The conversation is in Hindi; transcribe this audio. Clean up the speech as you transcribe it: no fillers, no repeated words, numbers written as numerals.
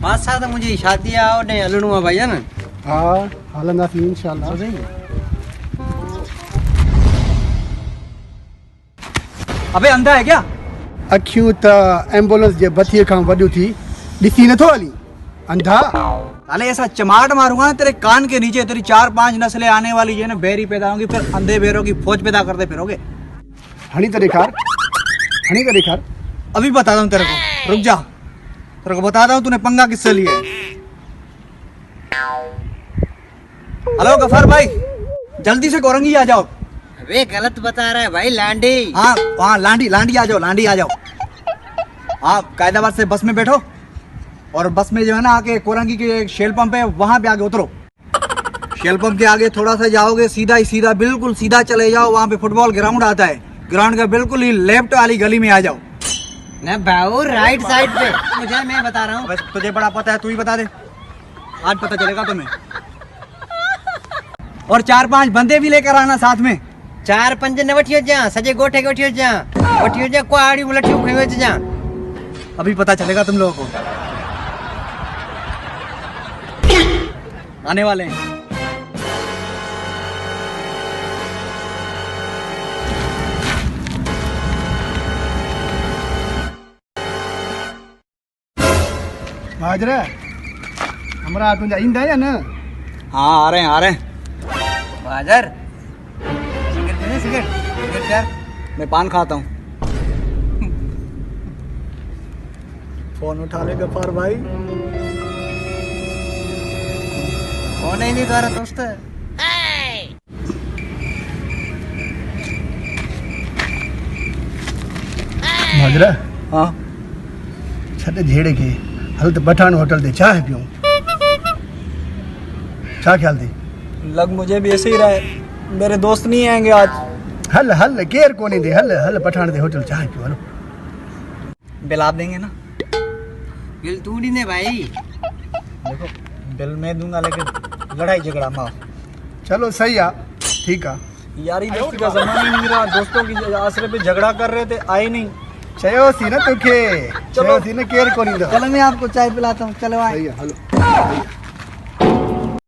पाँच साल मुंहिंजी शादी आहे ओॾे हलणो आहे भैया न। हा हलंदासीं इंशाल्लाह। अबे अंधा है क्या? अखियूं त एम्बुलेंस जे बत्तीअ खां वॾियूं थी ॾिसी नथो हली अंधा। साले ऐसा चमाट मारूंगा ना तेरे कान के नीचे, तेरी 4-5 नस्लें आने वाली है ना, बैरी पैदा होंगी, फिर अंधे बैरों की फौज पैदा करते फिरोगे। हणी त ॾेखार, हणी त ॾेखार। अभी बताता हूँ तेरे को, रुक जा, तेरे को बताता हूँ तूने पंगा किससे लिया है। हेलो गफार भाई, जल्दी से कोरंगी आ जाओ। अबे गलत बता रहा है भाई, लांडी। हाँ हाँ, लांडी लांडी आ जाओ, लांडी आ जाओ। हाँ कायदाबाद से बस में बैठो और बस में जो है ना आके कोरंगी के एक शेल पंप है, वहां पे आके उतरो। शेल पंप के आगे थोड़ा सा जाओगे, सीधा ही सीधा, बिल्कुल सीधा चले जाओ, वहां पे फुटबॉल ग्राउंड आता है। ग्राउंड का बिल्कुल ही लेफ्ट वाली गली में आ जाओ। ना बाबू राइट साइड पे, मुझे मैं बता रहा हूँ। बस तुझे बड़ा पता है, तू ही बता दे, आज पता चलेगा तुम्हें। और 4-5 बंदे भी लेकर आना साथ में। 4-5 न वठी अचां, सॼे ॻोठ खे वठी अचां, कुआड़ियूं लठियूं खणी अचां। अभी पता चलेगा तुम लोगों को, आने वाले हैं। हाजरा हमरा तुंहिंजा ईंदा या न? हाँ आ रहे हैं, आ रहे हैं। बाजर सिगरेट पीने, सिगरेट यार। मैं पान खाता हूँ। फोन उठा ले गफार भाई। कौन है नहीं तुम्हारा दोस्त? हाजरा हाँ छॾ झेड़े खे, हल त पठान होटल ते चाह पियूं। छा ख्याल थी? लग मुझे भी ऐसे ही रहा है, मेरे दोस्त नहीं आएंगे आज। हल हल केर कोने दे, हल हल पठान ते होटल चाह पियूं हलो। बिल आप देंगे ना? बिल तू ॾींदे भाई। देखो बिल मैं दूंगा, लेकिन लड़ाई झगड़ा माफ। चलो सही आ, ठीक आ। यारी दोस्ती का जमाना ही नहीं रहा, दोस्तों की आसरे पे झगड़ा कर रहे थे, आए नहीं। चयोसी न तोखे, चयोसी न केर कोनी ईंदो। चलो मैं आपको चाय पिलाता हूँ, चलो आए। सही आ हलो।